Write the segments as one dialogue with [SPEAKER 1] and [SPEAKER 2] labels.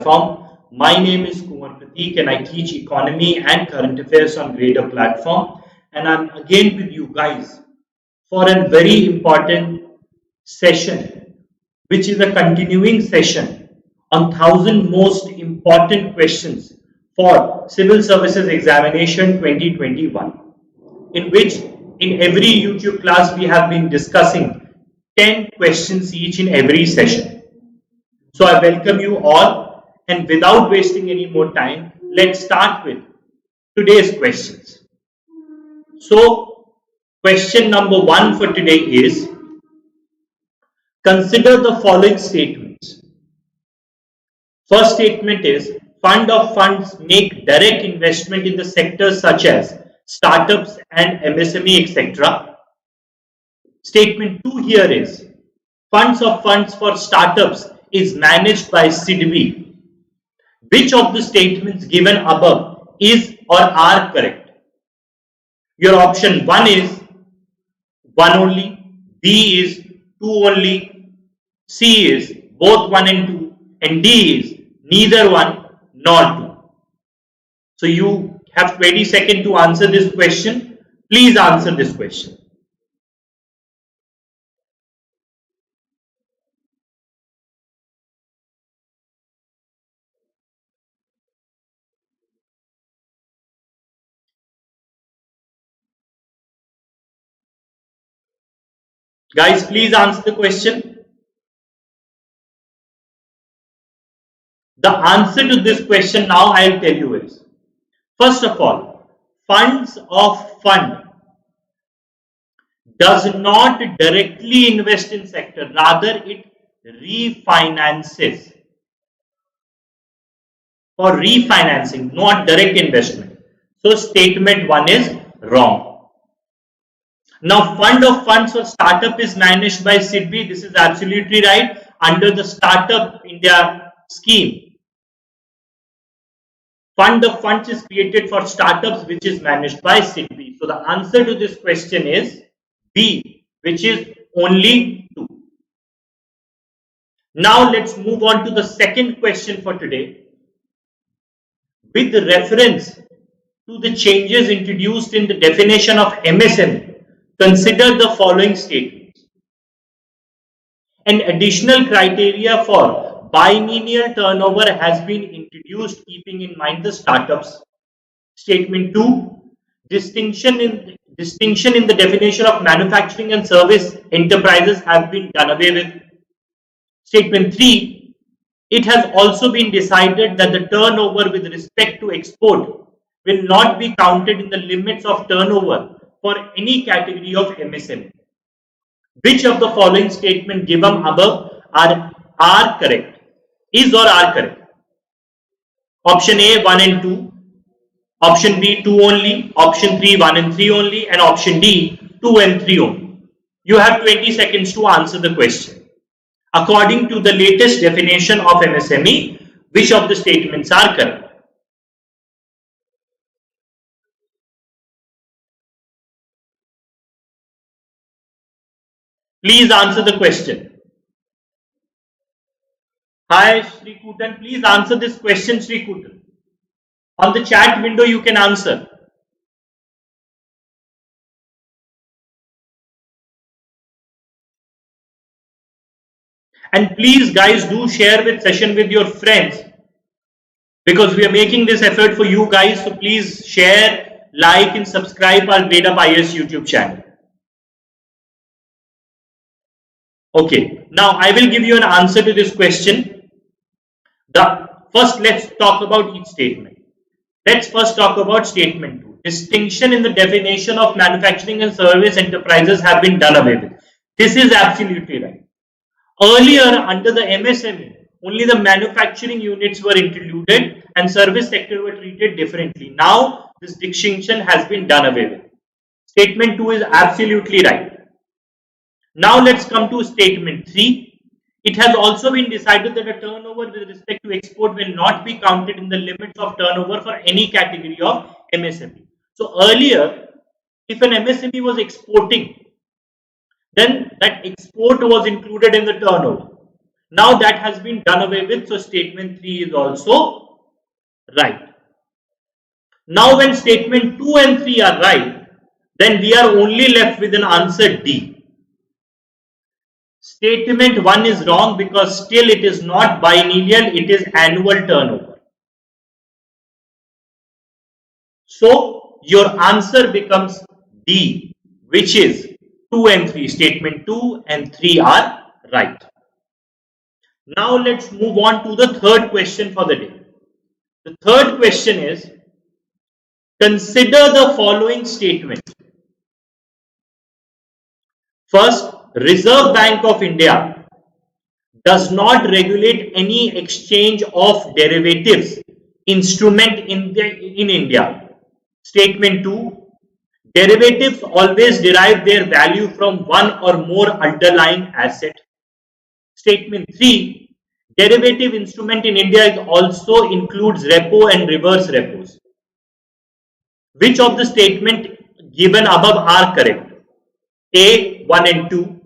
[SPEAKER 1] platform. My name is Kunwar Prateek and I teach economy and current affairs on Gradeup platform. And I'm again with you guys for a very important session, which is a continuing session on 1000 most important questions for Civil Services Examination 2021, in which in every YouTube class we have been discussing 10 questions each in every session. So I welcome you all, and without wasting any more time, let's start with today's questions. So question number 1 for today is, consider the following statements. First statement is, fund of funds make direct investment in the sectors such as startups and MSME, etc. Statement 2 here is, funds of funds for startups is managed by SIDBI. Which of the statements given above is or are correct? Your option 1 is 1 only, B is 2 only, C is both 1 and 2, and D is neither 1 nor 2. So you have 20 seconds to answer this question. Please answer this question. Guys, please answer the question. The answer to this question now I'll tell you is, first of all, funds of fund does not directly invest in sector, rather it refinances. For refinancing, not direct investment. So statement 1 is wrong. Now, fund of funds for startup is managed by SIDBI. This is absolutely right, under the Startup India scheme. Fund of funds is created for startups, which is managed by SIDBI. So the answer to this question is B, which is only 2. Now let's move on to the second question for today. With reference to the changes introduced in the definition of MSME, consider the following statements. An additional criteria for biennial turnover has been introduced, keeping in mind the startups. Statement 2, distinction in the definition of manufacturing and service enterprises have been done away with. Statement 3, it has also been decided that the turnover with respect to export will not be counted in the limits of turnover for any category of MSME. Which of the following statement given above are correct? Is or are correct? Option A 1 and 2, option B 2 only, option 3 1 and 3 only, and option D 2 and 3 only. You have 20 seconds to answer the question. According to the latest definition of MSME, which of the statements are correct? Please answer the question. Hi, Sri Kutan. Please answer this question, Sri Kutan. On the chat window, you can answer. And please, guys, do share this session with your friends, because we are making this effort for you guys. So please share, like, and subscribe our Gradeup IAS YouTube channel. Okay, now I will give you an answer to this question. First, let's talk about each statement. Let's first talk about statement 2. Distinction in the definition of manufacturing and service enterprises have been done away with. This is absolutely right. Earlier, under the MSME, only the manufacturing units were included and service sector were treated differently. Now, this distinction has been done away with. Statement 2 is absolutely right. Now let's come to statement 3. It has also been decided that a turnover with respect to export will not be counted in the limits of turnover for any category of MSME. So earlier, if an MSME was exporting, then that export was included in the turnover. Now that has been done away with, so statement 3 is also right. Now when statement 2 and 3 are right, then we are only left with an answer D. Statement 1 is wrong because still it is not biennial, it is annual turnover. So your answer becomes D, which is 2 and 3. Statement 2 and 3 are right. Now let's move on to the third question for the day. The third question is, consider the following statement. First, Reserve Bank of India does not regulate any exchange of derivatives instrument in India. Statement 2, derivatives always derive their value from one or more underlying asset. Statement 3, derivative instrument in India also includes repo and reverse repos. Which of the statement given above are correct? A, 1 and 2,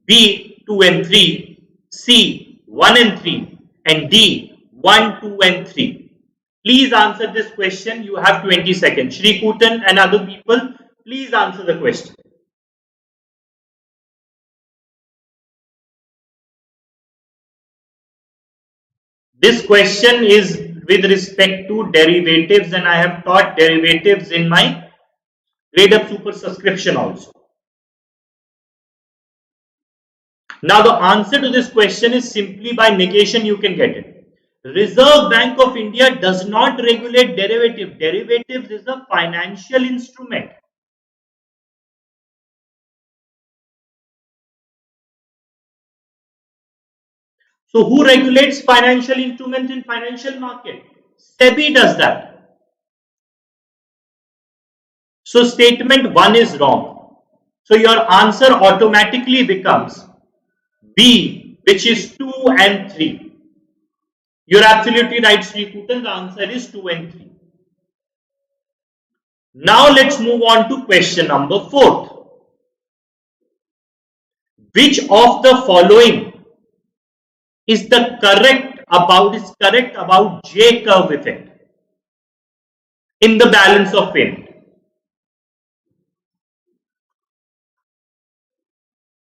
[SPEAKER 1] B, 2 and 3, C, 1 and 3, and D, 1, 2 and 3. Please answer this question. You have 20 seconds. Shri Kutan and other people, please answer the question. This question is with respect to derivatives, and I have taught derivatives in my Gradeup Super subscription also. Now the answer to this question is simply by negation you can get it. Reserve Bank of India does not regulate derivatives. Derivatives is a financial instrument. So who regulates financial instruments in financial market? SEBI does that. So statement 1 is wrong. So your answer automatically becomes B, which is 2 and 3. You're absolutely right, Sri Kutan. The answer is 2 and 3. Now let's move on to question number 4. Which of the following is correct about J curve effect in the balance of payment?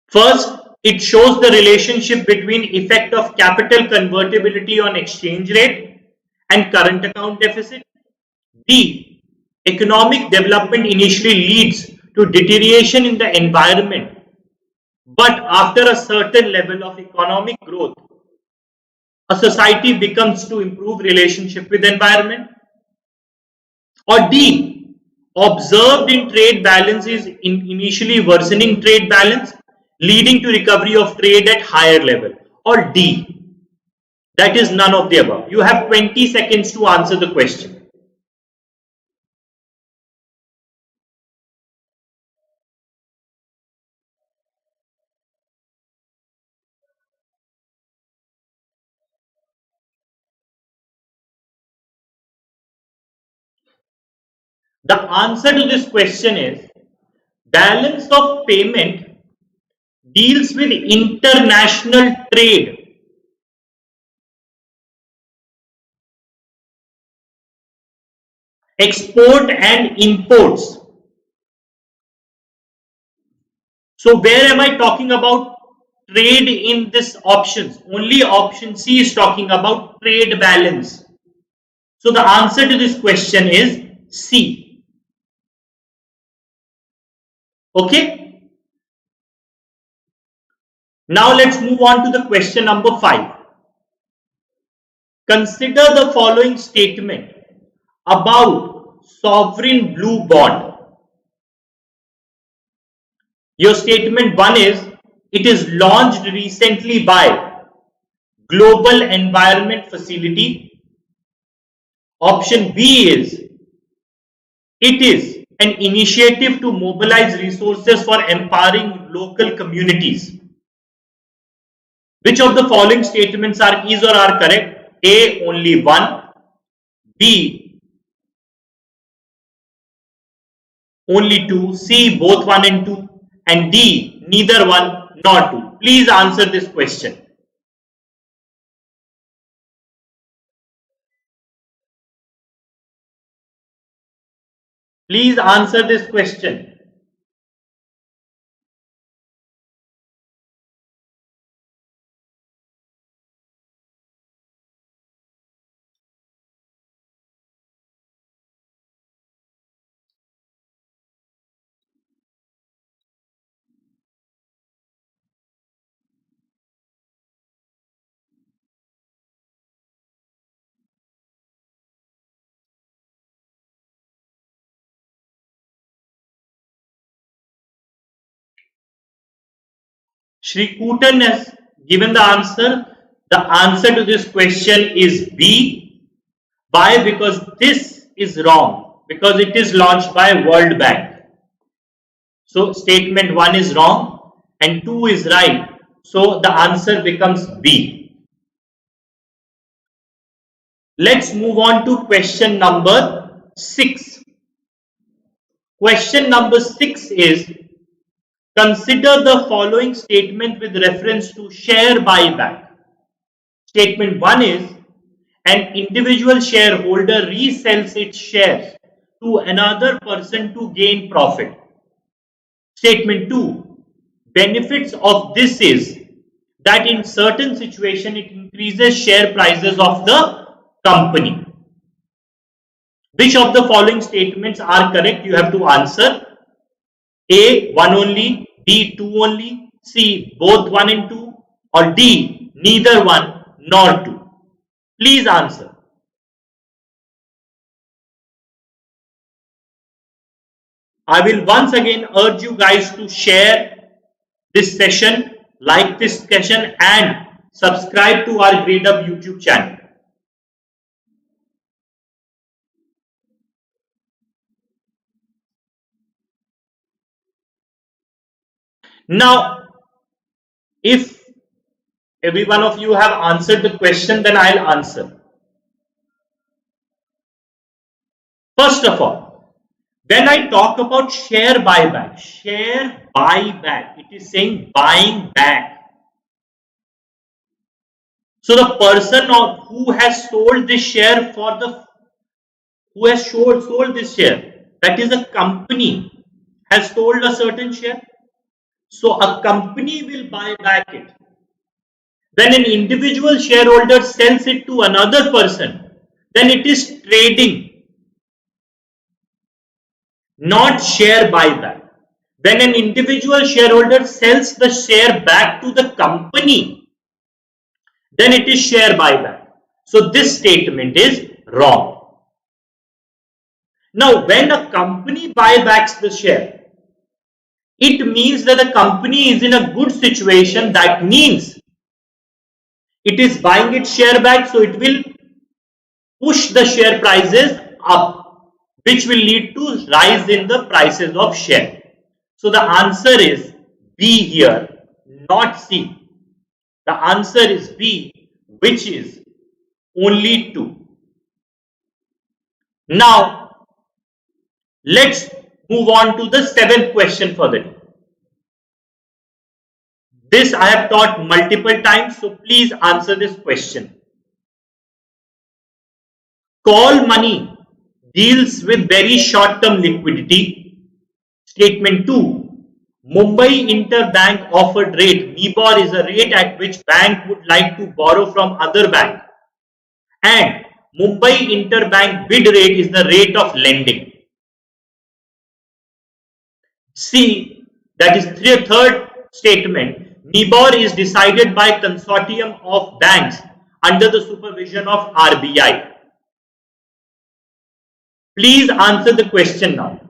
[SPEAKER 1] First, it shows the relationship between effect of capital convertibility on exchange rate and current account deficit. B, economic development initially leads to deterioration in the environment, but after a certain level of economic growth, a society becomes to improve relationship with environment. Or D, observed in trade balance is initially worsening trade balance, leading to recovery of trade at higher level. Or D, that is none of the above. You have 20 seconds to answer the question. The answer to this question is balance of payment deals with international trade. Export and imports. So where am I talking about trade in this options? Only option C is talking about trade balance. So the answer to this question is C. Okay. Now let's move on to the question number 5. Consider the following statement about sovereign blue bond. Your statement 1 is, it is launched recently by Global Environment Facility. Option B is, it is an initiative to mobilize resources for empowering local communities. Which of the following statements is or are correct? A, only one. B, only two. C, both 1 and 2. And D, neither 1 nor 2. Please answer this question. Please answer this question. Shri Kutan has given the answer. The answer to this question is B. Why? Because this is wrong. Because it is launched by World Bank. So statement 1 is wrong and 2 is right. So the answer becomes B. Let's move on to question number 6. Question number 6 is, consider the following statement with reference to share buyback. Statement 1 is, an individual shareholder resells its shares to another person to gain profit. Statement 2, benefits of this is that in certain situation it increases share prices of the company. Which of the following statements are correct? You have to answer. A, 1 only, B, 2 only, C, both 1 and 2, or D, neither 1 nor 2. Please answer. I will once again urge you guys to share this session, like this session, and subscribe to our Gradeup YouTube channel. Now, if every one of you have answered the question, then I'll answer. First of all, when I talk about share buyback, it is saying buying back. So the person who has sold this share sold this share, that is a company, has sold a certain share. So a company will buy back it. When an individual shareholder sells it to another person, then it is trading, not share buyback. When an individual shareholder sells the share back to the company, then it is share buyback. So this statement is wrong. Now, when a company buybacks the share, it means that the company is in a good situation. That means it is buying its share back, so it will push the share prices up, which will lead to rise in the prices of share. So the answer is B here, not C. The answer is B, which is only 2. Now, let's move on to the 7th question for the day. This I have taught multiple times, so please answer this question. Call money deals with very short-term liquidity. Statement 2. Mumbai Interbank offered rate, MIBOR, is a rate at which bank would like to borrow from other bank. And Mumbai Interbank bid rate is the rate of lending. C, that is third statement. MIBOR is decided by consortium of banks under the supervision of RBI. Please answer the question now.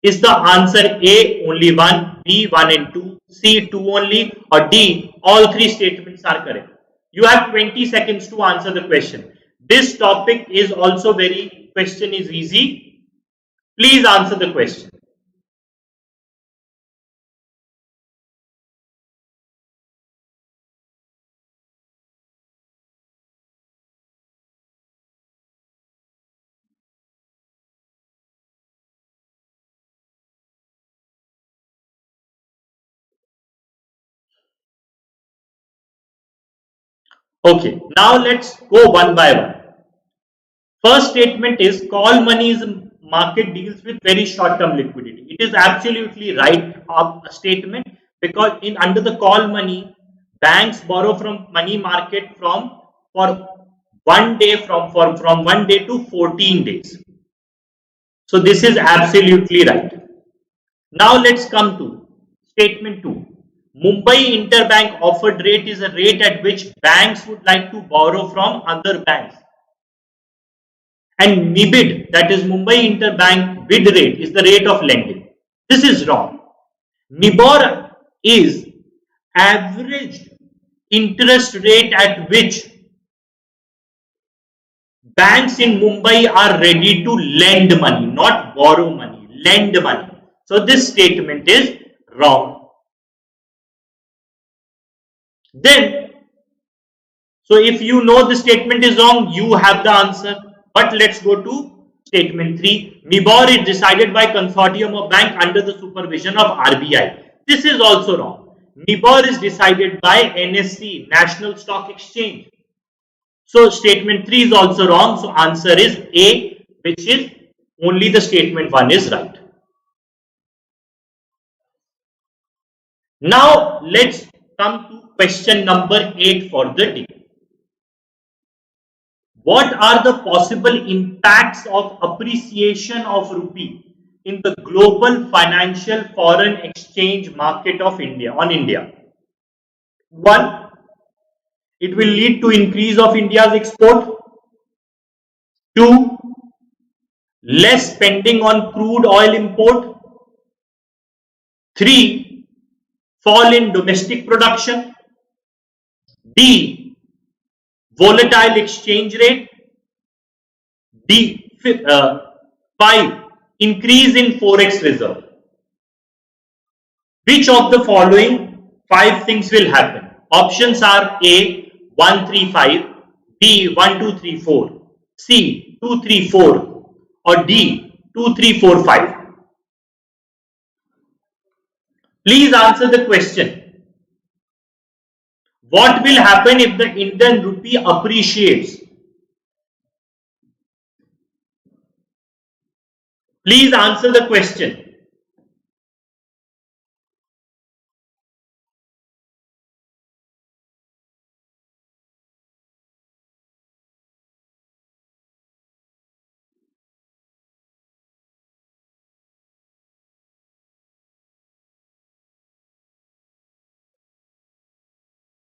[SPEAKER 1] Is the answer A, only 1, B, 1 and 2, C, 2 only, or D, all 3 statements are correct? You have 20 seconds to answer the question. This topic is also question is easy. Please answer the question. Okay, now let's go one by one. First statement is call money market deals with very short-term liquidity. It is absolutely right statement, because in under the call money, banks borrow from money market for 1 day from 1 day to 14 days. So this is absolutely right. Now let's come to statement 2. Mumbai Interbank offered rate is a rate at which banks would like to borrow from other banks. And MIBID, that is Mumbai Interbank bid rate, is the rate of lending. This is wrong. MIBOR is averaged interest rate at which banks in Mumbai are ready to lend money, not borrow money, lend money. So this statement is wrong. Then, so if you know the statement is wrong, you have the answer. But let's go to statement 3. MIBOR is decided by consortium of bank under the supervision of RBI. This is also wrong. MIBOR is decided by NSE, National Stock Exchange. So statement 3 is also wrong. So answer is A, which is only the statement 1 is right. Now let's come to question number 8 for the day. What are the possible impacts of appreciation of rupee in the global financial foreign exchange market of India on India? 1. It will lead to increase of India's export. 2. Less spending on crude oil import. 3. Fall in domestic production. D. Volatile exchange rate. D. 5. Increase in forex reserve. Which of the following 5 things will happen? Options are A, 1, 3, 5, B, 1, 2, 3, 4, C, 2, 3, 4, or D, 2, 3, 4, 5. Please answer the question. What will happen if the Indian rupee appreciates? Please answer the question.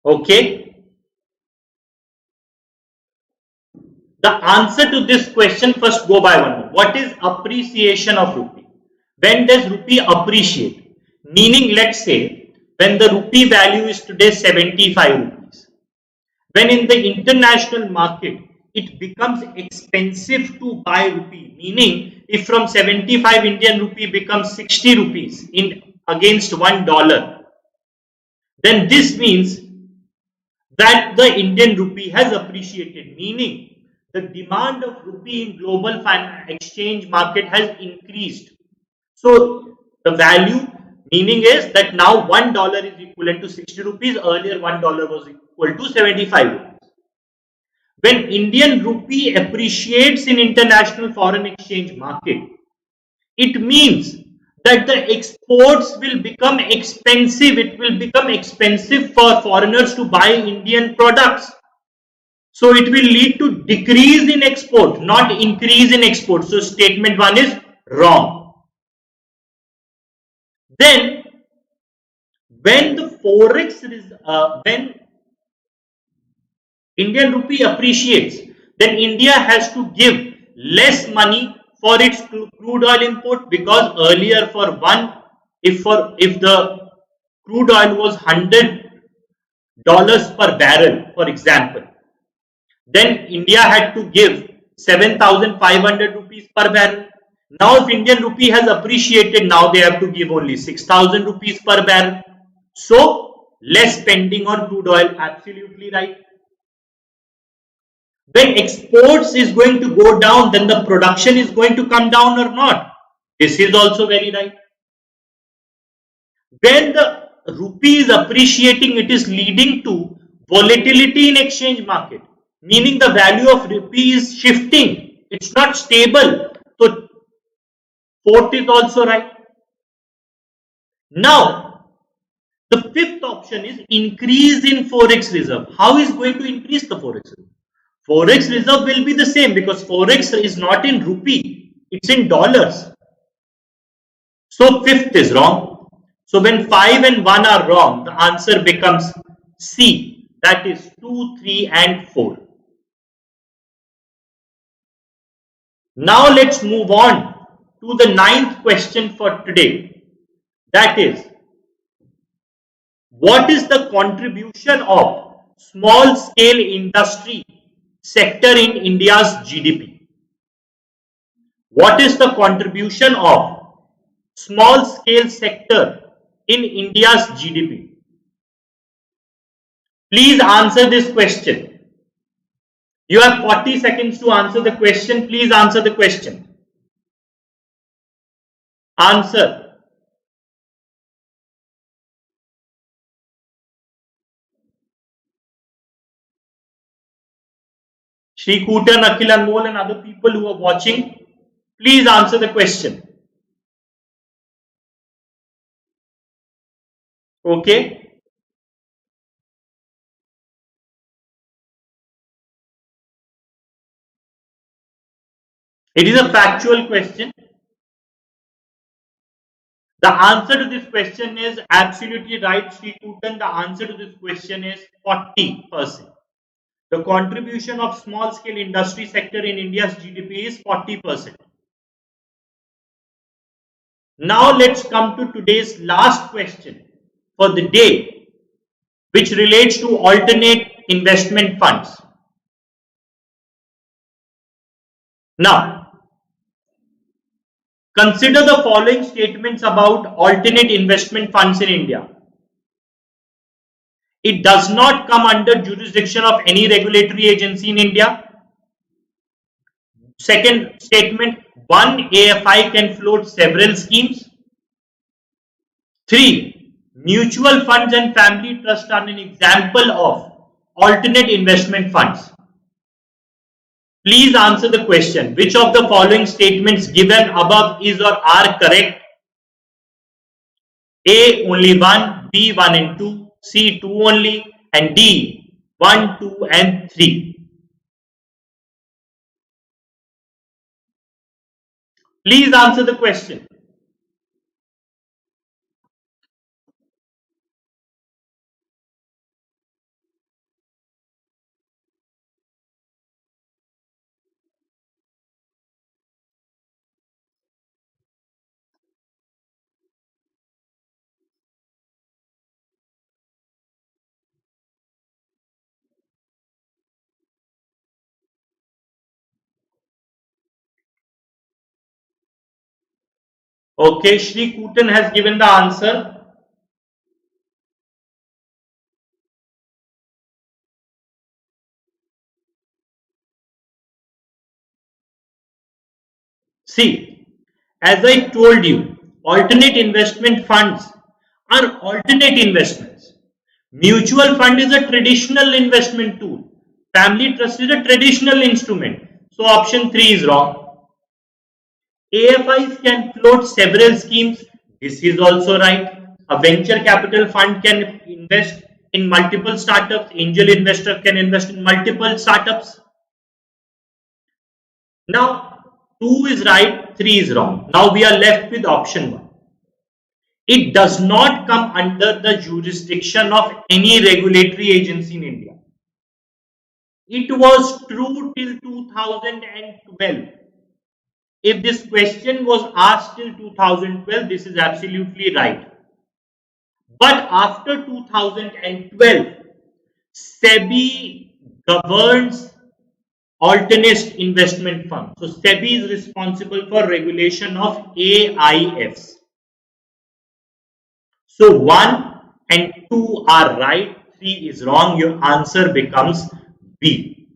[SPEAKER 1] Okay. The answer to this question, first go by one. What is appreciation of rupee? When does rupee appreciate? Meaning, let's say when the rupee value is today 75 rupees. When in the international market it becomes expensive to buy rupee, meaning if from 75 Indian rupee becomes 60 rupees against $1, then this means that the Indian rupee has appreciated, meaning the demand of rupee in global exchange market has increased. So the value, meaning is that now $1 is equivalent to 60 rupees. Earlier $1 was equal to 75 rupees. When Indian rupee appreciates in international foreign exchange market, it means that the exports will become expensive. It will become expensive for foreigners to buy Indian products. So it will lead to decrease in export, not increase in export. So statement 1 is wrong. Then when the forex when Indian rupee appreciates, then India has to give less money for its crude oil import, because earlier for one, if the crude oil was $100 per barrel, for example, then India had to give 7,500 rupees per barrel. Now if Indian rupee has appreciated, now they have to give only 6,000 rupees per barrel. So less spending on crude oil, absolutely right. When exports is going to go down, then the production is going to come down or not? This is also very right. When the rupee is appreciating, it is leading to volatility in exchange market, meaning the value of rupee is shifting. It's not stable. So Fourth is also right. Now, the fifth option is increase in forex reserve. How is going to increase the forex reserve? Forex reserve will be the same because forex is not in rupee, it's in dollars. So fifth is wrong. So when 5 and 1 are wrong, the answer becomes C. That is 2, 3 and 4. Now let's move on to the ninth question for today. That is, what is the contribution of small scale industry sector in India's GDP? What is the contribution of small scale sector in India's GDP? Please answer this question. You have 40 seconds to answer the question. Please answer the question. Answer. Shri Kutan, Akhil Anmol and other people who are watching, please answer the question. Okay. It is a factual question. The answer to this question is absolutely right, Shri Kutan. The answer to this question is 40%. The contribution of small scale industry sector in India's GDP is 40%. Now let's come to today's last question for the day, which relates to alternate investment funds. Now, consider the following statements about alternate investment funds in India. It does not come under jurisdiction of any regulatory agency in India. Second statement, one AFI can float several schemes. 3. Mutual funds and family trusts are an example of alternate investment funds. Please answer the question. Which of the following statements given above is or are correct? A. Only 1, B. 1 and 2, C. 2 only, and D. 1, 2 and 3. Please answer the question. Okay, Shri Kutan has given the answer. See, as I told you, alternate investment funds are alternate investments. Mutual fund is a traditional investment tool. Family trust is a traditional instrument. So option 3 is wrong. AFIs can float several schemes. This is also right. A venture capital fund can invest in multiple startups. Angel investor can invest in multiple startups. Now, 2 is right, 3 is wrong. Now we are left with option 1. It does not come under the jurisdiction of any regulatory agency in India. It was true till 2012. If this question was asked till 2012, this is absolutely right. But after 2012, SEBI governs alternate investment funds. So SEBI is responsible for regulation of AIFs. So 1 and 2 are right, 3 is wrong. Your answer becomes B.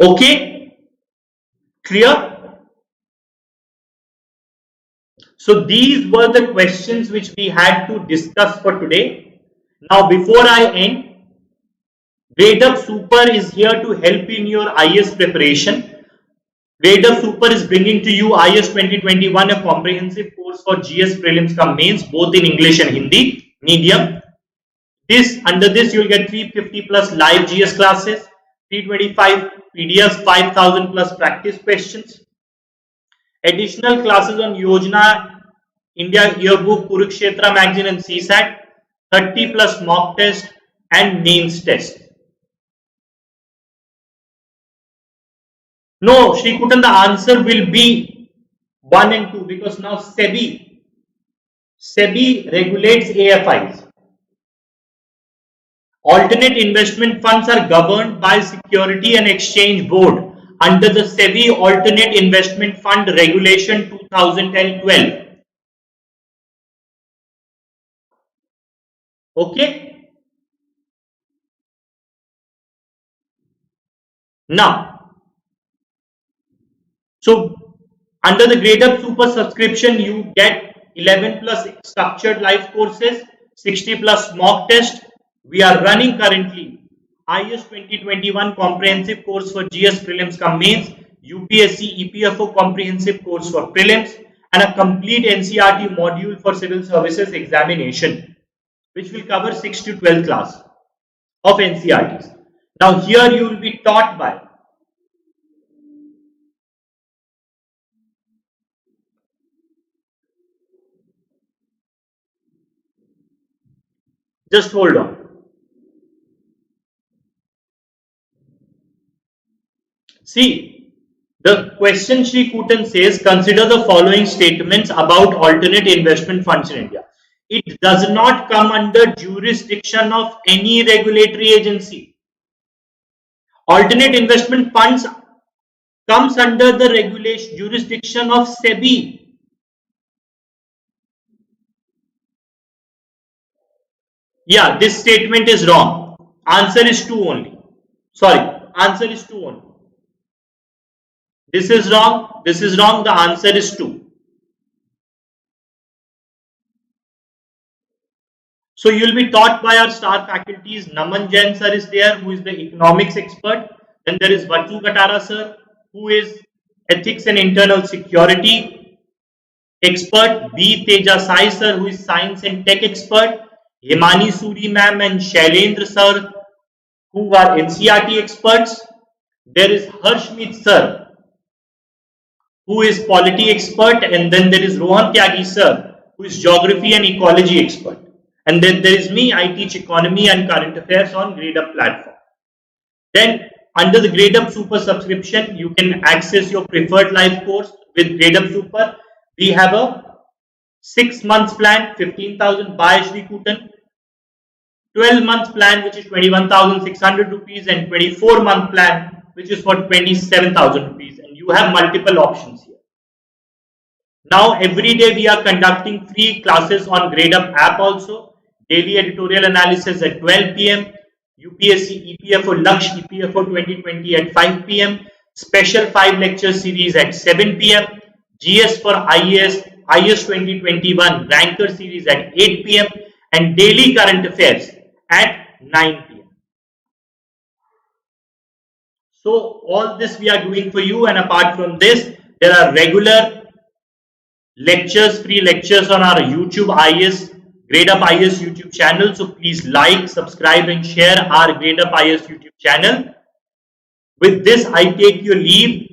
[SPEAKER 1] Okay? Clear? So these were the questions which we had to discuss for today. Now before I end, Gradeup Super is here to help in your IAS preparation. Gradeup Super is bringing to you IAS 2021, a comprehensive course for GS prelims cum mains, both in English and Hindi medium. Under this you will get 350 plus live GS classes, 325 PDFs, 5000 plus practice questions, additional classes on Yojana, India Yearbook, Kurukshetra magazine and CSAT, 30 plus mock test and mains test. No, Shri Kutan, the answer will be 1 and 2 because now SEBI regulates AFIs. Alternate investment funds are governed by Security and Exchange Board under the SEBI Alternate Investment Fund Regulation 2012. Okay. Now, so under the Gradeup Super subscription, you get 11 plus structured live courses, 60 plus mock test. We are running currently IAS 2021 comprehensive course for GS prelims cum mains, UPSC EPFO comprehensive course for prelims, and a complete NCERT module for civil services examination, which will cover 6 to 12 class of NCERTs. Now here you will be taught by just hold on. See, the question Shri Kutan says, consider the following statements about alternate investment funds in India. It does not come under jurisdiction of any regulatory agency. Alternate investment funds comes under the regulation jurisdiction of SEBI. Yeah, this statement is wrong. Answer is 2 only. Sorry, answer is 2 only. This is wrong. This is wrong. The answer is 2. So you will be taught by our star faculties. Naman Jain sir is there, who is the economics expert. Then there is Vatu Katara sir, who is ethics and internal security expert. B. Teja Sai sir, who is science and tech expert. Himani Suri ma'am and Shailendra sir, who are NCERT experts. There is Harshmeet sir, who is polity expert, and then there is Rohan Tyagi sir, who is geography and ecology expert. And then there is me, I teach economy and current affairs on Gradeup platform. Then under the Gradeup Super subscription, you can access your preferred live course with Gradeup Super. We have a 6 months plan, 15,000 by Shri Kutan, 12 months plan, which is 21,600 rupees, and 24-month plan, which is for 27,000 rupees. And you have multiple options here. Now, every day we are conducting free classes on Gradeup app also. Daily editorial analysis at 12 p.m. UPSC EPFO Laksh EPFO 2020 at 5 p.m. Special 5 lecture series at 7 p.m. GS for IAS 2021 Ranker series at 8 p.m. and daily current affairs at 9 p.m. So all this we are doing for you, and apart from this, there are regular lectures, free lectures on our YouTube IAS, Gradeup IAS YouTube channel. So please like, subscribe and share our Gradeup IAS YouTube channel. With this, I take your leave.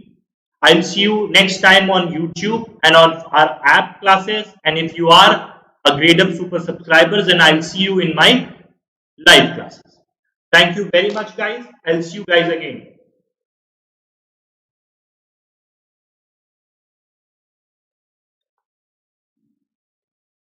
[SPEAKER 1] I'll see you next time on YouTube and on our app classes. And if you are a Gradeup Super subscribers, then I'll see you in my live classes. Thank you very much, guys. I'll see you guys again.